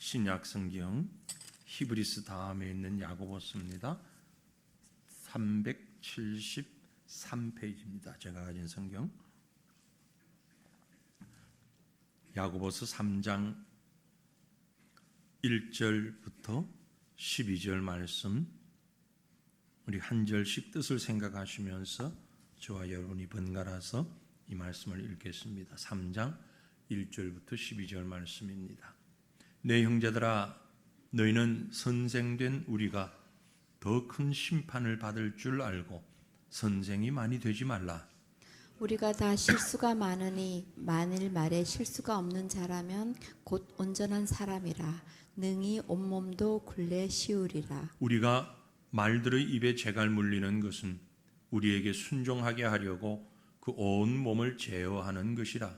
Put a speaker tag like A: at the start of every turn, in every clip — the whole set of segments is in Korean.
A: 신약 성경 히브리서 다음에 있는 야고보서입니다. 373페이지입니다. 제가 가진 성경 야고보서 3장 1절부터 12절 말씀, 우리 한 절씩 뜻을 생각하시면서 저와 여러분이 번갈아서 이 말씀을 읽겠습니다. 3장 1절부터 12절 말씀입니다. 내 형제들아, 너희는 선생된 우리가 더 큰 심판을 받을 줄 알고 선생이 많이 되지 말라.
B: 우리가 다 실수가 많으니 만일 말에 실수가 없는 자라면 곧 온전한 사람이라 능히 온몸도 굴레 씌우리라.
A: 우리가 말들의 입에 재갈 물리는 것은 우리에게 순종하게 하려고 그 온 몸을 제어하는 것이라.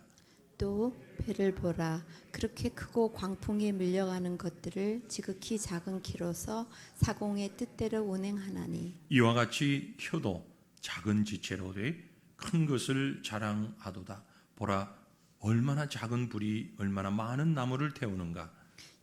B: 또 배를 보라. 그렇게 크고 광풍에 밀려가는 것들을 지극히 작은 키로서 사공의 뜻대로 운행하나니,
A: 이와 같이 혀도 작은 지체로 돼 큰 것을 자랑하도다. 보라, 얼마나 작은 불이 얼마나 많은 나무를 태우는가.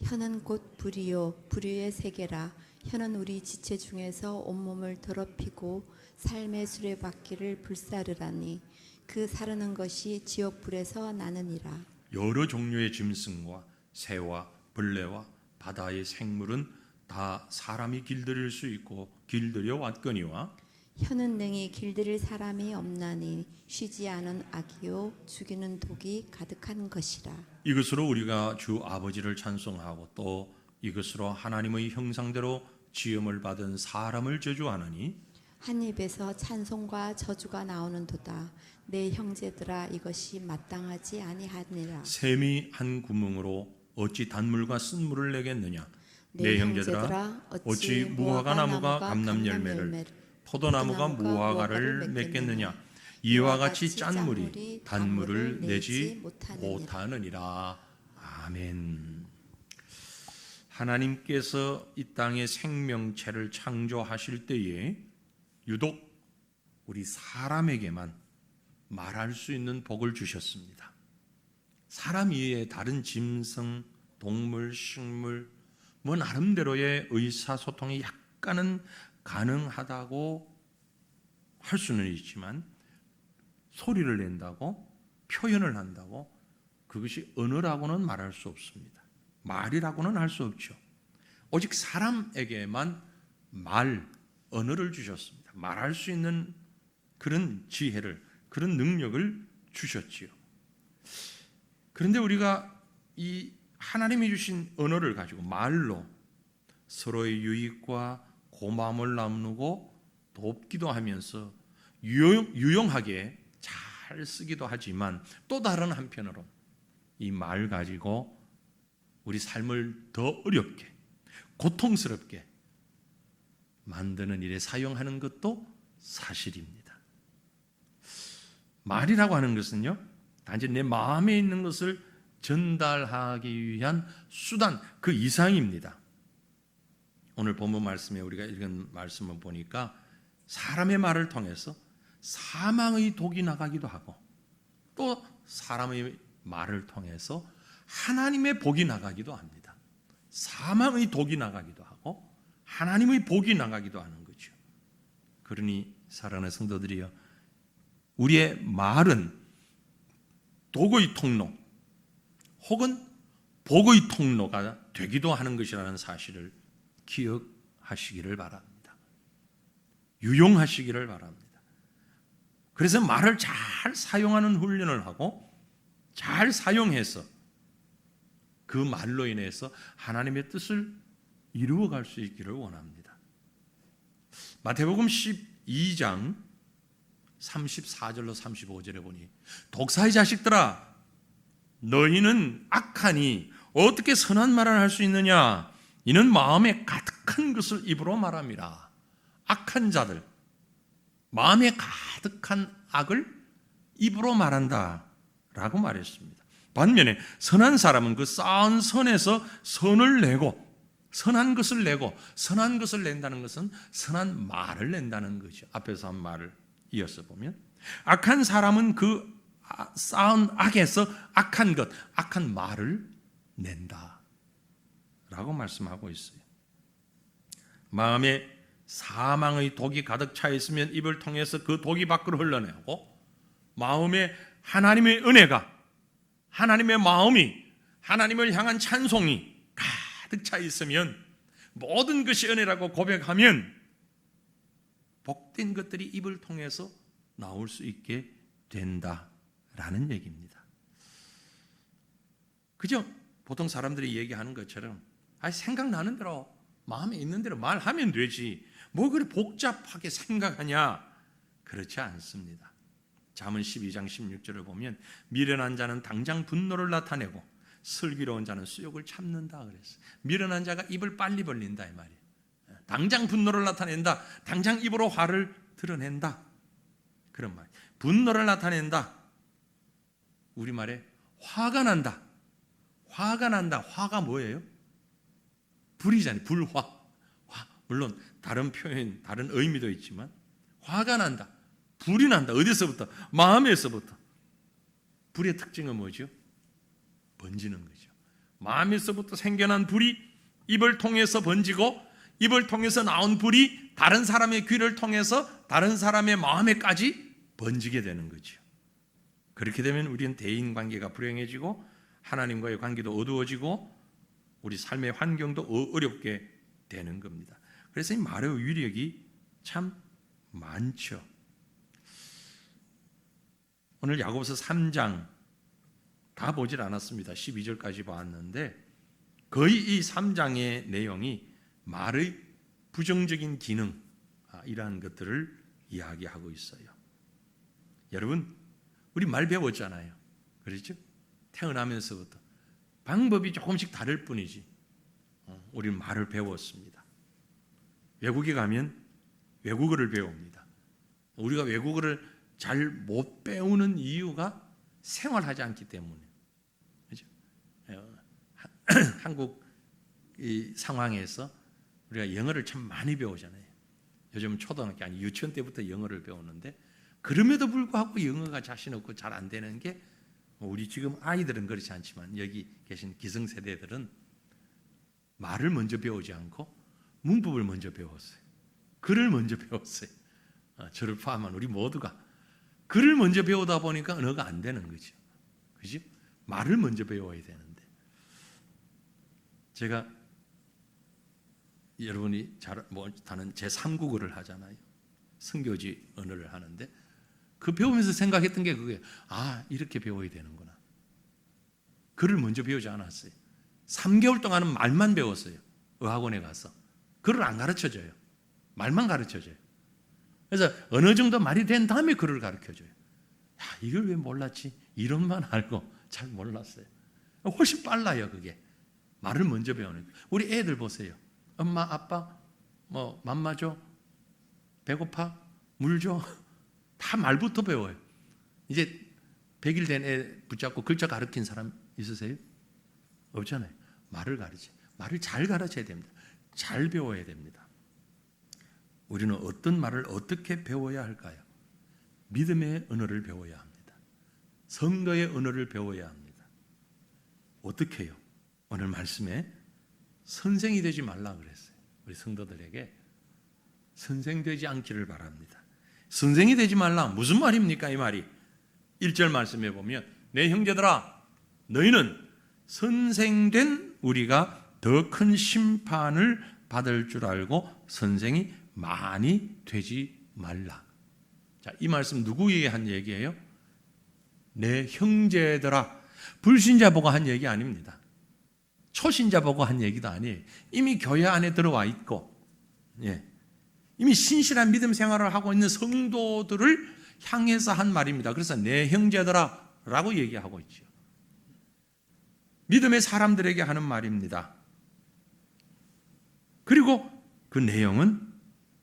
B: 혀는 곧 불이요 불의의 세계라. 혀는 우리 지체 중에서 온몸을 더럽히고 삶의 수레바퀴를 불사르라니, 그 사르는 것이 지옥불에서 나느니라.
A: 여러 종류의 짐승과 새와 벌레와 바다의 생물은 다 사람이 길들일 수 있고 길들여 왔거니와,
B: 혀는 능히 길들일 사람이 없나니 쉬지 않은 악이요 죽이는 독이 가득한 것이라.
A: 이것으로 우리가 주 아버지를 찬송하고 또 이것으로 하나님의 형상대로 지음을 받은 사람을 저주하느니,
B: 한 입에서 찬송과 저주가 나오는도다. 내 형제들아, 이것이 마땅하지 아니하니라.
A: 샘이 한 구멍으로 어찌 단물과 쓴물을 내겠느냐. 내 형제들아, 어찌 무화과 나무가 감람 열매를, 포도나무가 무화과를 맺겠느냐. 이와 같이 짠물이 단물을 내지 못하느니라. 아멘. 하나님께서 이 땅의 생명체를 창조하실 때에 유독 우리 사람에게만 말할 수 있는 복을 주셨습니다. 사람 이외에 다른 짐승, 동물, 식물 나름대로의 의사소통이 약간은 가능하다고 할 수는 있지만, 소리를 낸다고, 표현을 한다고, 그것이 언어라고는 말할 수 없습니다. 말이라고는 할 수 없죠. 오직 사람에게만 언어를 주셨습니다. 말할 수 있는 그런 지혜를, 그런 능력을 주셨지요. 그런데 우리가 이 하나님이 주신 언어를 가지고 말로 서로의 유익과 고마움을 나누고 돕기도 하면서 유용하게 잘 쓰기도 하지만, 또 다른 한편으로 이 말 가지고 우리 삶을 더 어렵게, 고통스럽게 만드는 일에 사용하는 것도 사실입니다. 말이라고 하는 것은요, 단지 내 마음에 있는 것을 전달하기 위한 수단, 그 이상입니다. 오늘 본문 말씀에 우리가 읽은 말씀을 보니까 사람의 말을 통해서 사망의 독이 나가기도 하고, 또 사람의 말을 통해서 하나님의 복이 나가기도 합니다. 사망의 독이 나가기도 하고 하나님의 복이 나가기도 하는 거죠. 그러니 사랑하는 성도들이여, 우리의 말은 독의 통로 혹은 복의 통로가 되기도 하는 것이라는 사실을 기억하시기를 바랍니다. 유용하시기를 바랍니다. 그래서 말을 잘 사용하는 훈련을 하고 잘 사용해서 그 말로 인해서 하나님의 뜻을 이루어갈 수 있기를 원합니다. 마태복음 12장 34절로 35절에 보니, 독사의 자식들아, 너희는 악하니 어떻게 선한 말을 할 수 있느냐. 이는 마음에 가득한 것을 입으로 말함이라. 악한 자들, 마음에 가득한 악을 입으로 말한다 라고 말했습니다. 반면에 선한 사람은 그 쌓은 선에서 선을 내고, 선한 것을 내고, 선한 것을 낸다는 것은 선한 말을 낸다는 거죠. 앞에서 한 말을 이어서 보면, 악한 사람은 그 쌓은 악에서 악한 것, 악한 말을 낸다. 라고 말씀하고 있어요. 마음에 사망의 독이 가득 차 있으면 입을 통해서 그 독이 밖으로 흘러내고, 마음에 하나님의 은혜가, 하나님의 마음이, 하나님을 향한 찬송이 가득 차 있으면, 모든 것이 은혜라고 고백하면 복된 것들이 입을 통해서 나올 수 있게 된다라는 얘기입니다. 그죠? 보통 사람들이 얘기하는 것처럼 생각나는 대로, 마음에 있는 대로 말하면 되지, 뭐 그리 복잡하게 생각하냐? 그렇지 않습니다. 잠언 12장 16절을 보면 미련한 자는 당장 분노를 나타내고 슬기로운 자는 수욕을 참는다 그랬어요. 미련한 자가 입을 빨리 벌린다 이 말이에요. 당장 분노를 나타낸다. 당장 입으로 화를 드러낸다. 그런 말. 분노를 나타낸다. 우리말에 화가 난다. 화가 난다. 화가 뭐예요? 불이잖아요. 불화. 물론 다른 표현, 다른 의미도 있지만 화가 난다. 불이 난다. 어디서부터? 마음에서부터. 불의 특징은 뭐죠? 번지는 거죠. 마음에서부터 생겨난 불이 입을 통해서 번지고, 입을 통해서 나온 불이 다른 사람의 귀를 통해서 다른 사람의 마음에까지 번지게 되는 거죠. 그렇게 되면 우리는 대인관계가 불행해지고 하나님과의 관계도 어두워지고 우리 삶의 환경도 어렵게 되는 겁니다. 그래서 이 말의 위력이 참 많죠. 오늘 야고보서 3장 다 보질 않았습니다. 12절까지 봤는데 거의 이 3장의 내용이 말의 부정적인 기능, 이러한 것들을 이야기하고 있어요. 여러분, 우리 말 배웠잖아요. 그렇죠? 태어나면서부터 방법이 조금씩 다를 뿐이지 우리는 말을 배웠습니다. 외국에 가면 외국어를 배웁니다. 우리가 외국어를 잘 못 배우는 이유가 생활하지 않기 때문에, 그렇죠? 한국 이 상황에서 우리가 영어를 참 많이 배우잖아요. 요즘 초등학교 아니 유치원 때부터 영어를 배우는데, 그럼에도 불구하고 영어가 자신 없고 잘 안 되는 게, 우리 지금 아이들은 그렇지 않지만 여기 계신 기성세대들은 말을 먼저 배우지 않고 문법을 먼저 배웠어요. 글을 먼저 배웠어요. 저를 포함한 우리 모두가 글을 먼저 배우다 보니까 언어가 안 되는 거죠. 그죠? 말을 먼저 배워야 되는데, 제가 여러분이 잘 못하는 제3국어를 하잖아요. 선교지 언어를 하는데 그 배우면서 생각했던 게 그거예요. 이렇게 배워야 되는구나. 글을 먼저 배우지 않았어요. 3개월 동안은 말만 배웠어요. 어학원에 가서. 글을 안 가르쳐줘요. 말만 가르쳐줘요. 그래서 어느 정도 말이 된 다음에 글을 가르쳐줘요. 이걸 왜 몰랐지? 이론만 알고 잘 몰랐어요. 훨씬 빨라요, 그게. 말을 먼저 배우는 거예요. 우리 애들 보세요. 엄마, 아빠, 맘마 줘? 배고파? 물 줘? 다 말부터 배워요. 이제 100일 된 애 붙잡고 글자 가르친 사람 있으세요? 없잖아요. 말을 가르쳐. 말을 잘 가르쳐야 됩니다. 잘 배워야 됩니다. 우리는 어떤 말을 어떻게 배워야 할까요? 믿음의 언어를 배워야 합니다. 성도의 언어를 배워야 합니다. 어떻게 해요? 오늘 말씀에 선생이 되지 말라 그랬어요. 우리 성도들에게 선생 되지 않기를 바랍니다. 선생이 되지 말라. 무슨 말입니까? 이 말이 1절 말씀에 보면, 내 형제들아 너희는 선생된 우리가 더 큰 심판을 받을 줄 알고 선생이 많이 되지 말라. 자, 이 말씀 누구에게 한 얘기예요? 내 형제들아. 불신자 보고 한 얘기 아닙니다. 초신자 보고 한 얘기도 아니에요. 이미 교회 안에 들어와 있고, 이미 신실한 믿음 생활을 하고 있는 성도들을 향해서 한 말입니다. 그래서 내 형제들아 라고 얘기하고 있죠. 믿음의 사람들에게 하는 말입니다. 그리고 그 내용은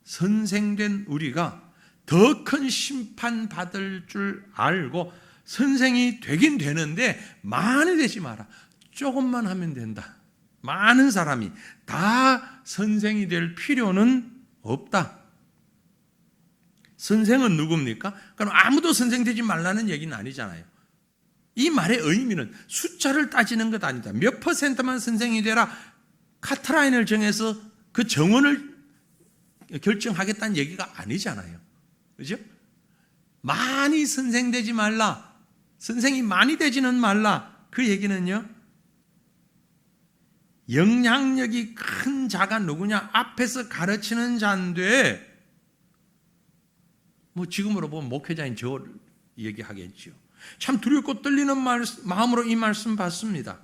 A: 선생된 우리가 더 큰 심판 받을 줄 알고, 선생이 되긴 되는데 많이 되지 마라. 조금만 하면 된다. 많은 사람이 다 선생이 될 필요는 없다. 선생은 누굽니까? 그럼 아무도 선생 되지 말라는 얘기는 아니잖아요. 이 말의 의미는 숫자를 따지는 것 아니다. 몇 %만 선생이 되라. 카트라인을 정해서 그 정원을 결정하겠다는 얘기가 아니잖아요. 그죠? 많이 선생되지 말라. 선생이 많이 되지는 말라. 그 얘기는요, 영향력이 큰 자가 누구냐? 앞에서 가르치는 자인데, 뭐 지금으로 보면 목회자인 저를 얘기하겠죠. 참 두렵고 떨리는 마음으로 이 말씀 받습니다.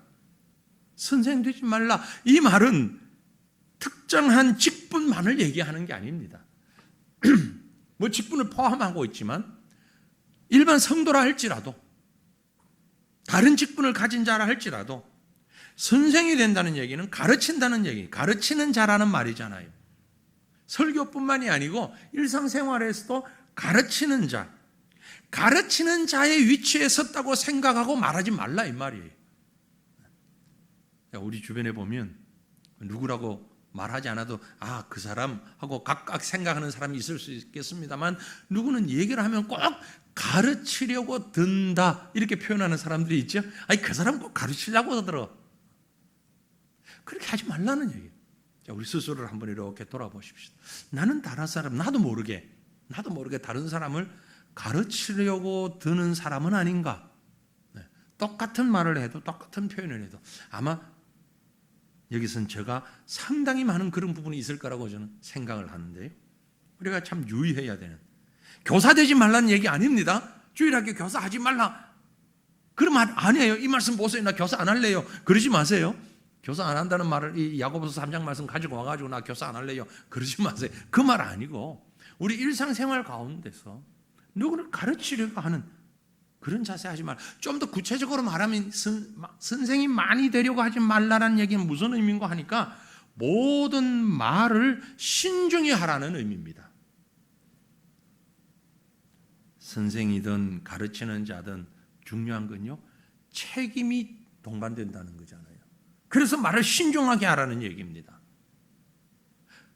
A: 선생 되지 말라. 이 말은 특정한 직분만을 얘기하는 게 아닙니다. 뭐 직분을 포함하고 있지만 일반 성도라 할지라도, 다른 직분을 가진 자라 할지라도 선생이 된다는 얘기는 가르친다는 얘기, 가르치는 자라는 말이잖아요. 설교뿐만이 아니고 일상생활에서도 가르치는 자, 가르치는 자의 위치에 섰다고 생각하고 말하지 말라 이 말이에요. 우리 주변에 보면 누구라고 말하지 않아도 그 사람 하고 각각 생각하는 사람이 있을 수 있겠습니다만, 누구는 얘기를 하면 꼭 가르치려고 든다 이렇게 표현하는 사람들이 있죠. 그 사람 꼭 가르치려고 들어. 그렇게 하지 말라는 얘기예요. 자, 우리 스스로를 한번 이렇게 돌아보십시오. 나는 다른 사람, 나도 모르게 다른 사람을 가르치려고 드는 사람은 아닌가? 똑같은 말을 해도, 똑같은 표현을 해도 아마 여기서는 제가 상당히 많은 그런 부분이 있을 거라고 저는 생각을 하는데요. 우리가 참 유의해야 되는, 교사 되지 말라는 얘기 아닙니다. 주일학교 교사 하지 말라, 그런 말 아니에요. 이 말씀 보세요. 나 교사 안 할래요. 그러지 마세요. 교사 안 한다는 말을 이 야고보서 3장 말씀 가지고 와가지고 나 교사 안 할래요, 그러지 마세요. 그 말 아니고, 우리 일상생활 가운데서 누구를 가르치려고 하는 그런 자세 하지 말라. 좀 더 구체적으로 말하면 선생이 많이 되려고 하지 말라는 얘기는 무슨 의미인가 하니까, 모든 말을 신중히 하라는 의미입니다. 선생이든 가르치는 자든 중요한 건요, 책임이 동반된다는 거잖아요. 그래서 말을 신중하게 하라는 얘기입니다.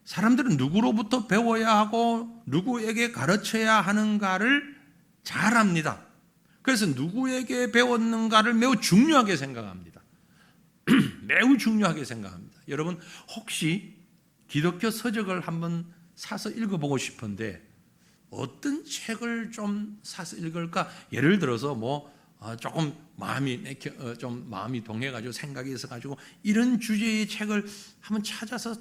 A: 사람들은 누구로부터 배워야 하고 누구에게 가르쳐야 하는가를 잘 압니다. 그래서 누구에게 배웠는가를 매우 중요하게 생각합니다. 매우 중요하게 생각합니다. 여러분, 혹시 기독교 서적을 한번 사서 읽어보고 싶은데 어떤 책을 좀 사서 읽을까? 예를 들어서 조금 마음이 동해가지고 생각이 있어가지고 이런 주제의 책을 한번 찾아서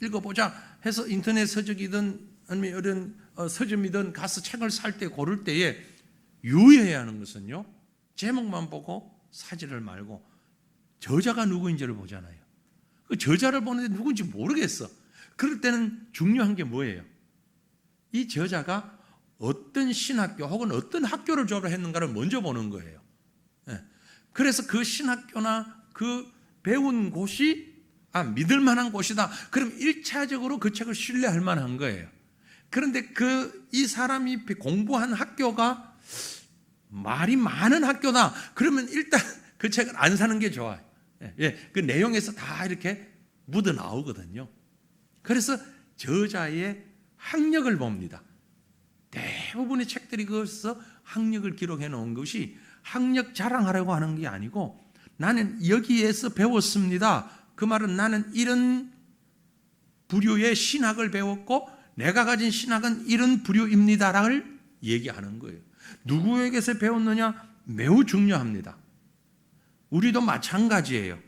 A: 읽어보자 해서 인터넷 서적이든 아니면 이런 서점이든 가서 책을 살 때, 고를 때에 유의해야 하는 것은요, 제목만 보고 사지를 말고 저자가 누구인지를 보잖아요. 그 저자를 보는데 누군지 모르겠어. 그럴 때는 중요한 게 뭐예요? 이 저자가 어떤 신학교 혹은 어떤 학교를 졸업했는가를 먼저 보는 거예요. 그래서 그 신학교나 그 배운 곳이 믿을 만한 곳이다. 그럼 1차적으로 그 책을 신뢰할 만한 거예요. 그런데 이 사람이 공부한 학교가 말이 많은 학교다. 그러면 일단 그 책을 안 사는 게 좋아요. 그 내용에서 다 이렇게 묻어 나오거든요. 그래서 저자의 학력을 봅니다. 대부분의 책들이 그것서 학력을 기록해 놓은 것이 학력 자랑하려고 하는 게 아니고, 나는 여기에서 배웠습니다. 그 말은 나는 이런 부류의 신학을 배웠고 내가 가진 신학은 이런 부류입니다를 얘기하는 거예요. 누구에게서 배웠느냐 매우 중요합니다. 우리도 마찬가지예요.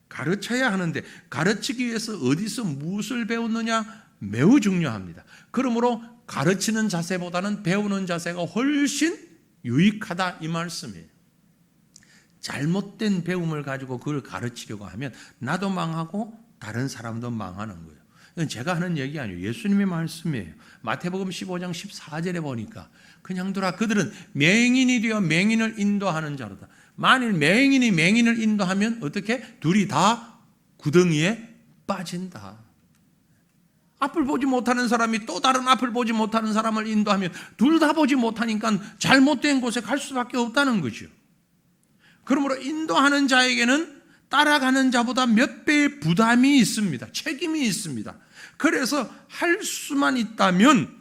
A: 가르쳐야 하는데 가르치기 위해서 어디서 무엇을 배웠느냐 매우 중요합니다. 그러므로 가르치는 자세보다는 배우는 자세가 훨씬 유익하다 이 말씀이에요. 잘못된 배움을 가지고 그걸 가르치려고 하면 나도 망하고 다른 사람도 망하는 거예요. 이건 제가 하는 얘기 아니에요. 예수님의 말씀이에요. 마태복음 15장 14절에 보니까 그냥 두라, 그들은 맹인이 되어 맹인을 인도하는 자로다. 만일 맹인이 맹인을 인도하면 어떻게? 둘이 다 구덩이에 빠진다. 앞을 보지 못하는 사람이 또 다른 앞을 보지 못하는 사람을 인도하면 둘 다 보지 못하니까 잘못된 곳에 갈 수밖에 없다는 거죠. 그러므로 인도하는 자에게는 따라가는 자보다 몇 배의 부담이 있습니다. 책임이 있습니다. 그래서 할 수만 있다면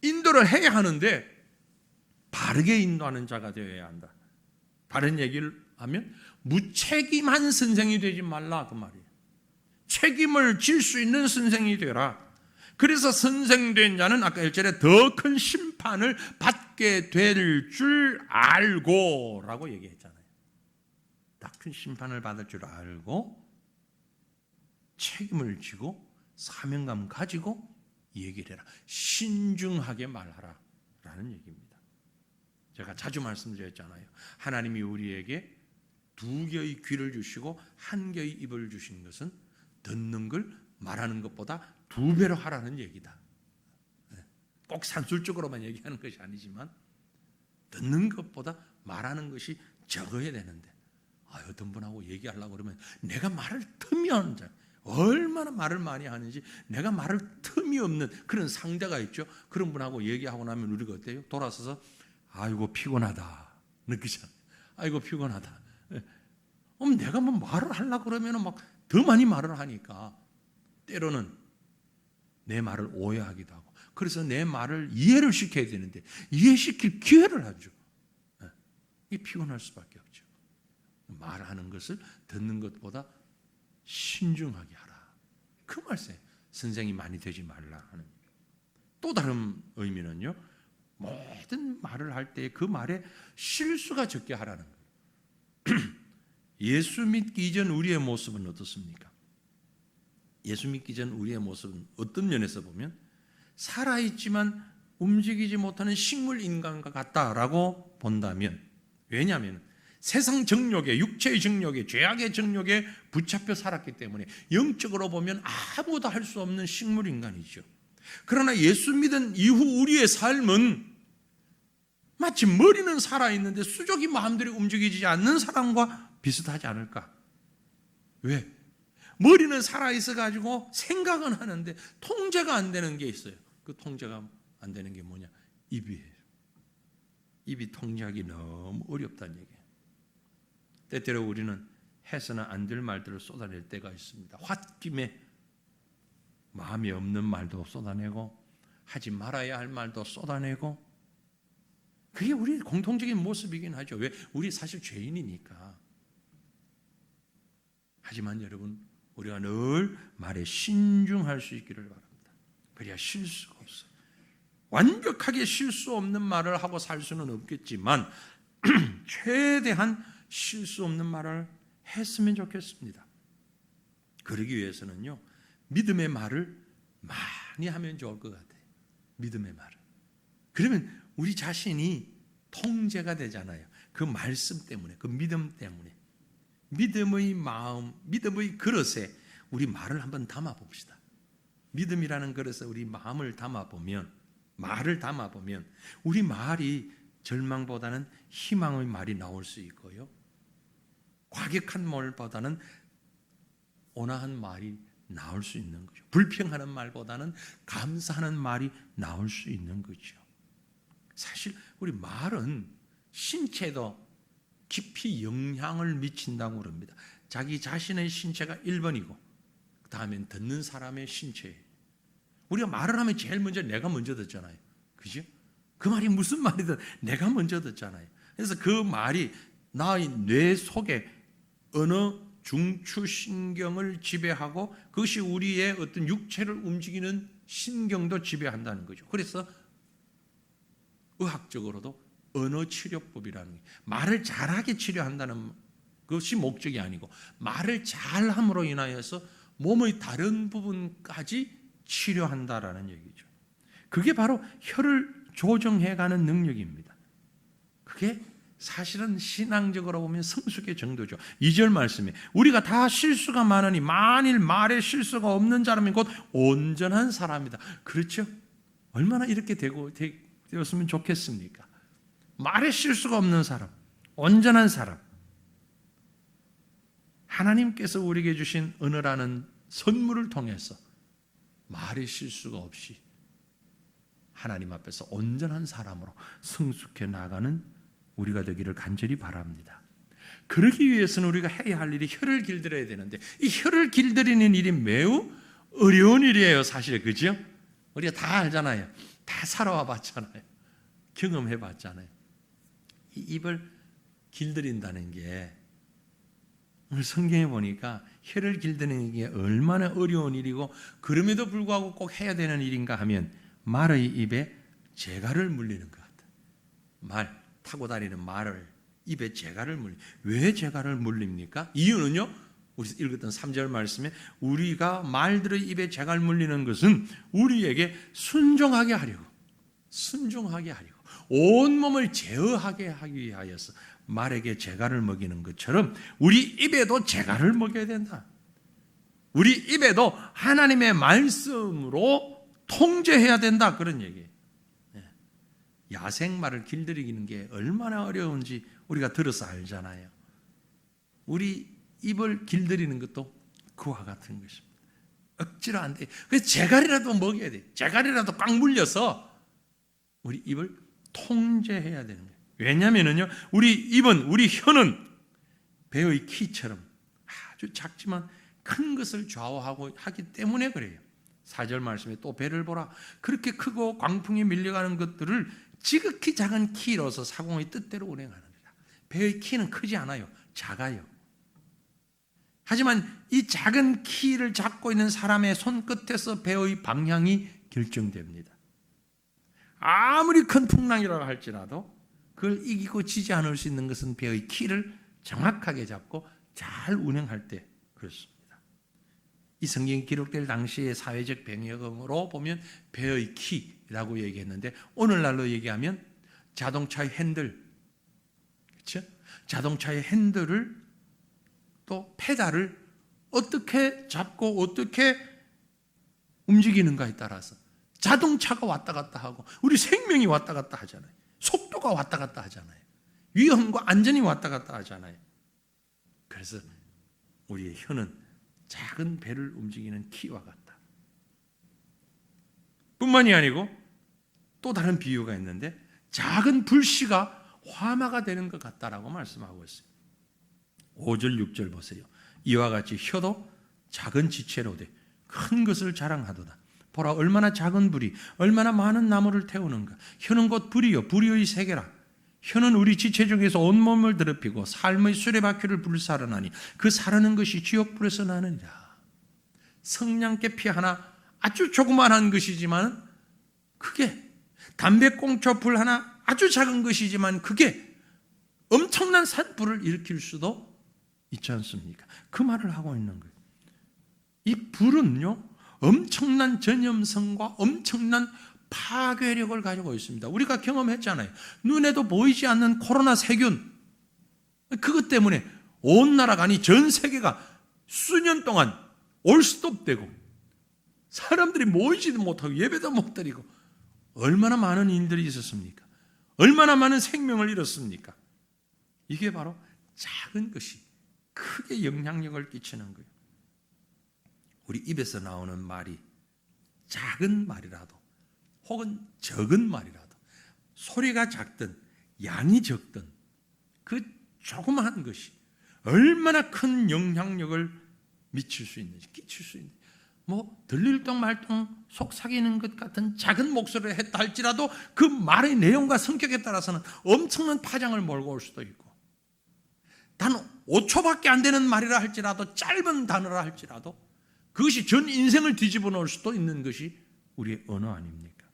A: 인도를 해야 하는데 바르게 인도하는 자가 되어야 한다. 다른 얘기를 하면 무책임한 선생이 되지 말라 그 말이에요. 책임을 질 수 있는 선생이 되라. 그래서 선생된 자는 아까 1절에 더 큰 심판을 받게 될 줄 알고 라고 얘기했잖아요. 더 큰 심판을 받을 줄 알고 책임을 지고 사명감 가지고 얘기를 해라. 신중하게 말하라 라는 얘기입니다. 제가 자주 말씀드렸잖아요. 하나님이 우리에게 2개의 귀를 주시고 1개의 입을 주신 것은 듣는 걸 말하는 것보다 2배로 하라는 얘기다. 꼭 산술적으로만 얘기하는 것이 아니지만 듣는 것보다 말하는 것이 적어야 되는데 어떤 분하고 얘기하려고 그러면 내가 말을 틈이 얼마나 말을 많이 하는지 내가 말을 틈이 없는 그런 상대가 있죠. 그런 분하고 얘기하고 나면 우리가 어때요? 돌아서서 아이고 피곤하다 느끼잖아요. 아이고 피곤하다. 내가 뭐 말을 하려고 그러면 막 더 많이 말을 하니까 때로는 내 말을 오해하기도 하고 그래서 내 말을 이해를 시켜야 되는데 이해시킬 기회를 하죠. 이게 피곤할 수밖에 없죠. 말하는 것을 듣는 것보다 신중하게 하라. 그 말씀에 선생이 많이 되지 말라 하는. 또 다른 의미는요. 모든 말을 할 때 그 말에 실수가 적게 하라는 거예요. 예수 믿기 이전 우리의 모습은 어떻습니까? 예수 믿기 전 우리의 모습은 어떤 면에서 보면 살아있지만 움직이지 못하는 식물 인간과 같다라고 본다면, 왜냐하면 세상 정욕에, 육체의 정욕에, 죄악의 정욕에 붙잡혀 살았기 때문에 영적으로 보면 아무도 할 수 없는 식물 인간이죠. 그러나 예수 믿은 이후 우리의 삶은 마치 머리는 살아있는데 수족이 마음대로 움직이지 않는 사람과 비슷하지 않을까? 왜? 머리는 살아있어 가지고 생각은 하는데 통제가 안 되는 게 있어요. 그 통제가 안 되는 게 뭐냐? 입이에요. 입이 통제하기 너무 어렵다는 얘기예요. 때때로 우리는 해서는 안 될 말들을 쏟아낼 때가 있습니다. 홧김에 마음이 없는 말도 쏟아내고 하지 말아야 할 말도 쏟아내고 그게 우리의 공통적인 모습이긴 하죠. 왜? 우리 사실 죄인이니까. 하지만 여러분 우리가 늘 말에 신중할 수 있기를 바랍니다. 그래야 실수가 없어요. 완벽하게 실수 없는 말을 하고 살 수는 없겠지만 최대한 실수 없는 말을 했으면 좋겠습니다. 그러기 위해서는요. 믿음의 말을 많이 하면 좋을 것 같아요. 믿음의 말을. 그러면 우리 자신이 통제가 되잖아요. 그 말씀 때문에, 그 믿음 때문에. 믿음의 마음, 믿음의 그릇에 우리 말을 한번 담아 봅시다. 믿음이라는 그릇에 우리 마음을 담아 보면, 말을 담아 보면 우리 말이 절망보다는 희망의 말이 나올 수 있고요. 과격한 말보다는 온화한 말이 나올 수 있는 거죠. 불평하는 말보다는 감사하는 말이 나올 수 있는 거죠. 사실 우리 말은 신체도 깊이 영향을 미친다고 그럽니다. 자기 자신의 신체가 1번이고 그 다음엔 듣는 사람의 신체예요. 우리가 말을 하면 제일 먼저 내가 먼저 듣잖아요. 그죠? 그 말이 무슨 말이든 내가 먼저 듣잖아요. 그래서 그 말이 나의 뇌 속에 어느 중추신경을 지배하고 그것이 우리의 어떤 육체를 움직이는 신경도 지배한다는 거죠. 그래서 의학적으로도 언어치료법이라는 게 말을 잘하게 치료한다는 것이 목적이 아니고 말을 잘함으로 인하여서 몸의 다른 부분까지 치료한다라는 얘기죠. 그게 바로 혀를 조정해가는 능력입니다. 그게 사실은 신앙적으로 보면 성숙의 정도죠. 2절 말씀에 우리가 다 실수가 많으니 만일 말에 실수가 없는 자라면 곧 온전한 사람이다. 그렇죠? 얼마나 이렇게 되었으면 좋겠습니까? 말에 실수가 없는 사람, 온전한 사람. 하나님께서 우리에게 주신 은혜라는 선물을 통해서 말에 실수가 없이 하나님 앞에서 온전한 사람으로 성숙해 나가는 우리가 되기를 간절히 바랍니다. 그러기 위해서는 우리가 해야 할 일이 혀를 길들여야 되는데 이 혀를 길들이는 일이 매우 어려운 일이에요. 사실 그죠? 우리가 다 알잖아요. 다 살아와 봤잖아요. 경험해 봤잖아요. 이 입을 길들인다는 게 오늘 성경에 보니까 혀를 길드는 게 얼마나 어려운 일이고 그럼에도 불구하고 꼭 해야 되는 일인가 하면 말의 입에 재갈을 물리는 것 같아요. 말 타고 다니는 말을 입에 재갈을 왜 재갈을 물립니까? 이유는요, 우리 읽었던 3절 말씀에 우리가 말들의 입에 재갈 물리는 것은 우리에게 순종하게 하려고 온몸을 제어하게 하기 위하여서 말에게 재갈을 먹이는 것처럼 우리 입에도 재갈을 먹여야 된다. 우리 입에도 하나님의 말씀으로 통제해야 된다, 그런 얘기예요. 야생말을 길들이는 게 얼마나 어려운지 우리가 들어서 알잖아요. 우리 입을 길들이는 것도 그와 같은 것입니다. 억지로 안 돼. 그래서 재갈이라도 먹여야 돼. 재갈이라도 꽉 물려서 우리 입을 통제해야 되는 거예요. 왜냐하면요, 우리 혀는 배의 키처럼 아주 작지만 큰 것을 좌우하고 하기 때문에 그래요. 4절 말씀에 또 배를 보라. 그렇게 크고 광풍이 밀려가는 것들을 지극히 작은 키로서 사공의 뜻대로 운행하느니라. 배의 키는 크지 않아요. 작아요. 하지만 이 작은 키를 잡고 있는 사람의 손끝에서 배의 방향이 결정됩니다. 아무리 큰 풍랑이라고 할지라도 그걸 이기고 지지 않을 수 있는 것은 배의 키를 정확하게 잡고 잘 운행할 때 그렇습니다. 이 성경이 기록될 당시의 사회적 배경으로 보면 배의 키라고 얘기했는데 오늘날로 얘기하면 자동차의 핸들, 그렇죠? 자동차의 핸들을 또 페달을 어떻게 잡고 어떻게 움직이는가에 따라서 자동차가 왔다 갔다 하고 우리 생명이 왔다 갔다 하잖아요. 속도가 왔다 갔다 하잖아요. 위험과 안전이 왔다 갔다 하잖아요. 그래서 우리의 혀는 작은 배를 움직이는 키와 같다. 뿐만이 아니고 또 다른 비유가 있는데 작은 불씨가 화마가 되는 것 같다라고 말씀하고 있어요. 5절 6절 보세요. 이와 같이 혀도 작은 지체로 돼 큰 것을 자랑하도다. 보라 얼마나 작은 불이 얼마나 많은 나무를 태우는가. 혀는 곧 불이요 불의의 세계라. 혀는 우리 지체 중에서 온몸을 더럽히고 삶의 수레바퀴를 불사르나니 그 사르는 것이 지옥불에서 나느니라. 성냥개피 하나 아주 조그만한 것이지만 그게 담배꽁초 불 하나 아주 작은 것이지만 그게 엄청난 산불을 일으킬 수도 있지 않습니까? 그 말을 하고 있는 거예요. 이 불은요 엄청난 전염성과 엄청난 파괴력을 가지고 있습니다. 우리가 경험했잖아요. 눈에도 보이지 않는 코로나 세균, 그것 때문에 온 나라가 아니 전 세계가 수년 동안 올스톱되고 사람들이 모이지도 못하고 예배도 못 드리고 얼마나 많은 일들이 있었습니까? 얼마나 많은 생명을 잃었습니까? 이게 바로 작은 것이 크게 영향력을 끼치는 거예요. 우리 입에서 나오는 말이 작은 말이라도 혹은 적은 말이라도 소리가 작든 양이 적든 그 조그마한 것이 얼마나 큰 영향력을 미칠 수 있는지 끼칠 수 있는지 들릴동 말동 속삭이는 것 같은 작은 목소리를 했다 할지라도 그 말의 내용과 성격에 따라서는 엄청난 파장을 몰고 올 수도 있고 단 5초밖에 안 되는 말이라 할지라도 짧은 단어라 할지라도 그것이 전 인생을 뒤집어 놓을 수도 있는 것이 우리의 언어 아닙니까?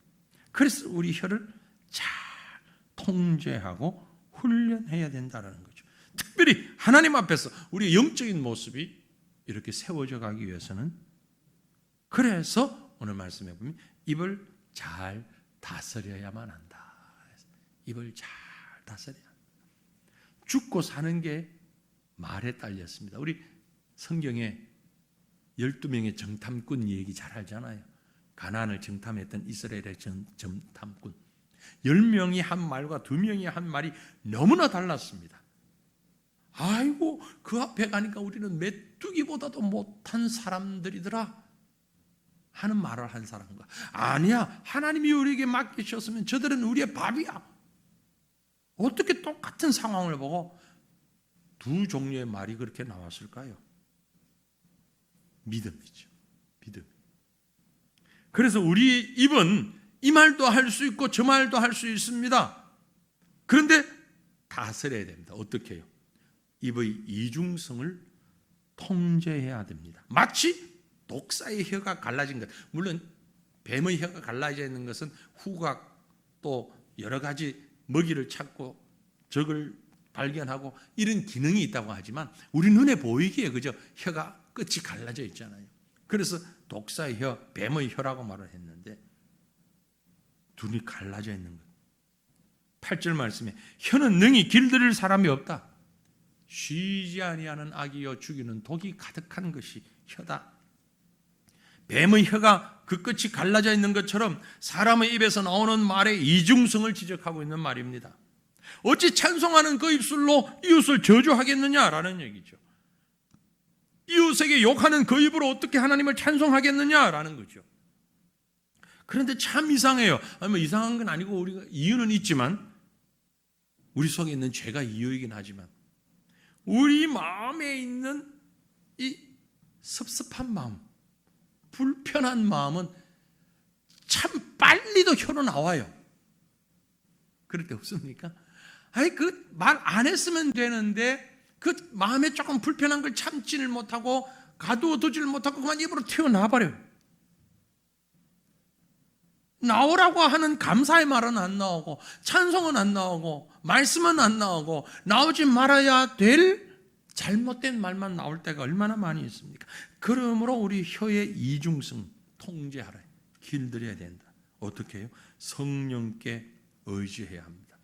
A: 그래서 우리 혀를 잘 통제하고 훈련해야 된다는 거죠. 특별히 하나님 앞에서 우리의 영적인 모습이 이렇게 세워져 가기 위해서는 그래서 오늘 말씀해 보면 입을 잘 다스려야만 한다. 입을 잘 다스려야 한다. 죽고 사는 게 말에 딸렸습니다. 우리 성경에 12명의 정탐꾼 얘기 잘 알잖아요. 가나안을 정탐했던 이스라엘의 정탐꾼 10명이 한 말과 2명이 한 말이 너무나 달랐습니다. 아이고 그 앞에 가니까 우리는 메뚜기보다도 못한 사람들이더라 하는 말을 한 사람과 아니야 하나님이 우리에게 맡기셨으면 저들은 우리의 밥이야. 어떻게 똑같은 상황을 보고 두 종류의 말이 그렇게 나왔을까요? 믿음이죠. 믿음. 그래서 우리 입은 이 말도 할 수 있고 저 말도 할 수 있습니다. 그런데 다스려야 됩니다. 어떻게 해요? 입의 이중성을 통제해야 됩니다. 마치 독사의 혀가 갈라진 것. 물론 뱀의 혀가 갈라져 있는 것은 후각 또 여러 가지 먹이를 찾고 적을 발견하고 이런 기능이 있다고 하지만 우리 눈에 보이기에 그저 혀가 끝이 갈라져 있잖아요. 그래서 독사의 혀, 뱀의 혀라고 말을 했는데 둘이 갈라져 있는 것. 8절 말씀에 혀는 능히 길들일 사람이 없다. 쉬지 아니하는 악이요 죽이는 독이 가득한 것이 혀다. 뱀의 혀가 그 끝이 갈라져 있는 것처럼 사람의 입에서 나오는 말의 이중성을 지적하고 있는 말입니다. 어찌 찬송하는 그 입술로 이웃을 저주하겠느냐라는 얘기죠. 이웃에게 욕하는 그 입으로 어떻게 하나님을 찬송하겠느냐라는 거죠. 그런데 참 이상해요. 뭐 이상한 건 아니고 우리가 이유는 있지만 우리 속에 있는 죄가 이유이긴 하지만 우리 마음에 있는 이 섭섭한 마음, 불편한 마음은 참 빨리도 혀로 나와요. 그럴 때 없습니까? 아니 그 말 안 했으면 되는데 그 마음에 조금 불편한 걸 참지를 못하고 가두어두지를 못하고 그만 입으로 튀어나와버려요. 나오라고 하는 감사의 말은 안 나오고 찬송은 안 나오고 말씀은 안 나오고 나오지 말아야 될 잘못된 말만 나올 때가 얼마나 많이 있습니까? 그러므로 우리 혀의 이중성 통제하라. 길들여야 된다. 어떻게 해요? 성령께 의지해야 합니다.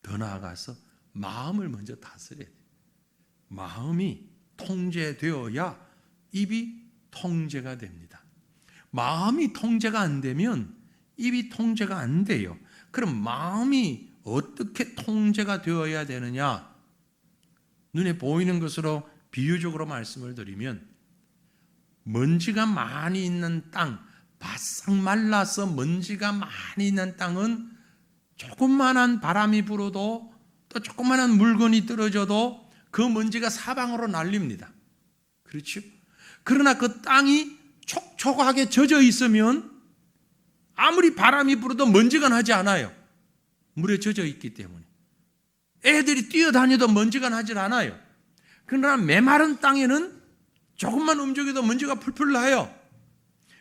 A: 더 나아가서 마음을 먼저 다스려야 돼요. 마음이 통제되어야 입이 통제가 됩니다. 마음이 통제가 안 되면 입이 통제가 안 돼요. 그럼 마음이 어떻게 통제가 되어야 되느냐? 눈에 보이는 것으로 비유적으로 말씀을 드리면 먼지가 많이 있는 땅, 바싹 말라서 먼지가 많이 있는 땅은 조금만한 바람이 불어도 또 조그만한 물건이 떨어져도 그 먼지가 사방으로 날립니다. 그렇죠? 그러나 그 땅이 촉촉하게 젖어 있으면 아무리 바람이 불어도 먼지가 나지 않아요. 물에 젖어 있기 때문에. 애들이 뛰어다녀도 먼지가 나질 않아요. 그러나 메마른 땅에는 조금만 움직여도 먼지가 풀풀 나요.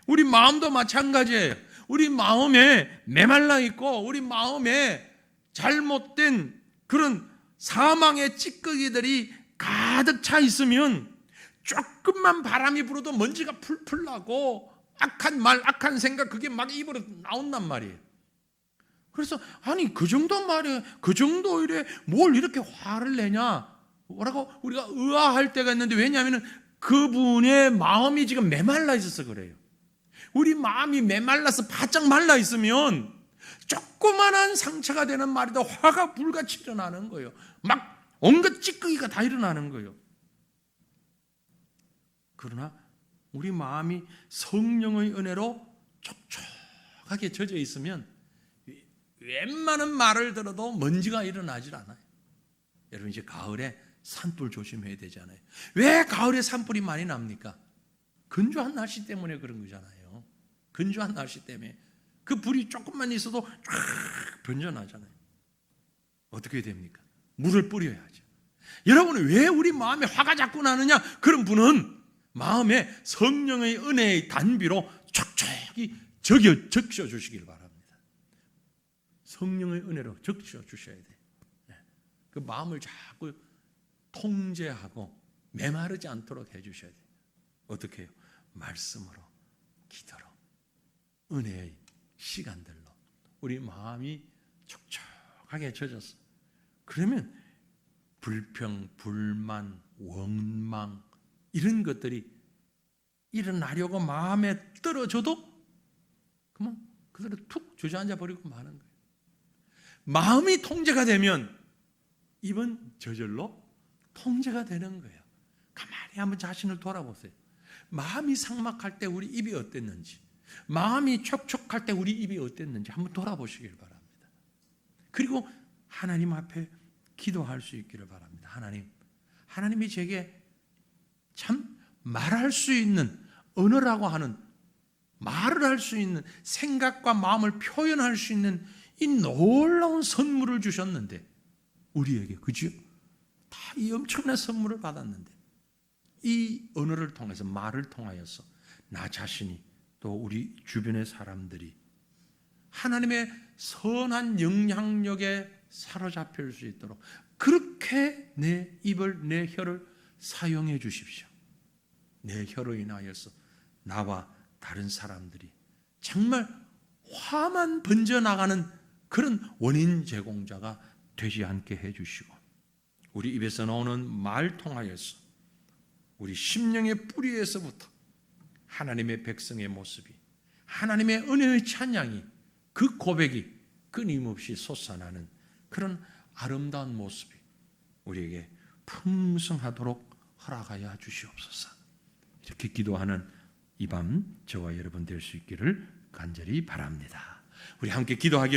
A: 우리 마음도 마찬가지예요. 우리 마음에 메말라 있고 우리 마음에 잘못된 그런 사망의 찌꺼기들이 가득 차 있으면 조금만 바람이 불어도 먼지가 풀풀 나고 악한 말, 악한 생각 그게 막 입으로 나온단 말이에요. 그래서 아니 그 정도 말이에요. 그 정도 이래 뭘 이렇게 화를 내냐? 뭐라고 우리가 의아할 때가 있는데 왜냐하면 그분의 마음이 지금 메말라 있어서 그래요. 우리 마음이 메말라서 바짝 말라 있으면 조그만한 상처가 되는 말이다 화가 불같이 일어나는 거예요. 막 온갖 찌꺼기가 다 일어나는 거예요. 그러나 우리 마음이 성령의 은혜로 촉촉하게 젖어 있으면 웬만한 말을 들어도 먼지가 일어나질 않아요. 여러분 이제 가을에 산불 조심해야 되잖아요. 왜 가을에 산불이 많이 납니까? 건조한 날씨 때문에 그런 거잖아요. 건조한 날씨 때문에 그 불이 조금만 있어도 쫙 번져나잖아요. 어떻게 됩니까? 물을 뿌려야죠. 여러분 왜 우리 마음에 화가 자꾸 나느냐? 그런 분은 마음에 성령의 은혜의 단비로 촉촉히 적셔 주시길 바랍니다. 성령의 은혜로 적셔 주셔야 돼요. 그 마음을 자꾸 통제하고 메마르지 않도록 해주셔야 돼요. 어떻게 해요? 말씀으로, 기도로, 은혜의 시간들로 우리 마음이 촉촉하게 젖었어. 그러면 불평, 불만, 원망 이런 것들이 일어나려고 마음에 떨어져도 그만 그대로 툭 주저앉아 버리고 마는 거예요. 마음이 통제가 되면 입은 저절로 통제가 되는 거예요. 가만히 한번 자신을 돌아보세요. 마음이 삭막할 때 우리 입이 어땠는지, 마음이 촉촉할 때 우리 입이 어땠는지 한번 돌아보시길 바랍니다. 그리고 하나님 앞에 기도할 수 있기를 바랍니다. 하나님이 제게 참 말할 수 있는 언어라고 하는 말을 할 수 있는 생각과 마음을 표현할 수 있는 이 놀라운 선물을 주셨는데 우리에게 그죠? 다 이 엄청난 선물을 받았는데 이 언어를 통해서, 말을 통하여서 나 자신이 또 우리 주변의 사람들이 하나님의 선한 영향력에 사로잡힐 수 있도록 그렇게 내 입을, 내 혀를 사용해 주십시오. 내 혀로 인하여서 나와 다른 사람들이 정말 화만 번져나가는 그런 원인 제공자가 되지 않게 해주시고, 우리 입에서 나오는 말 통하여서 우리 심령의 뿌리에서부터 하나님의 백성의 모습이, 하나님의 은혜의 찬양이, 그 고백이 끊임없이 솟아나는 그런 아름다운 모습이 우리에게 풍성하도록 허락하여 주시옵소서. 이렇게 기도하는 이 밤 저와 여러분 될 수 있기를 간절히 바랍니다. 우리 함께 기도하기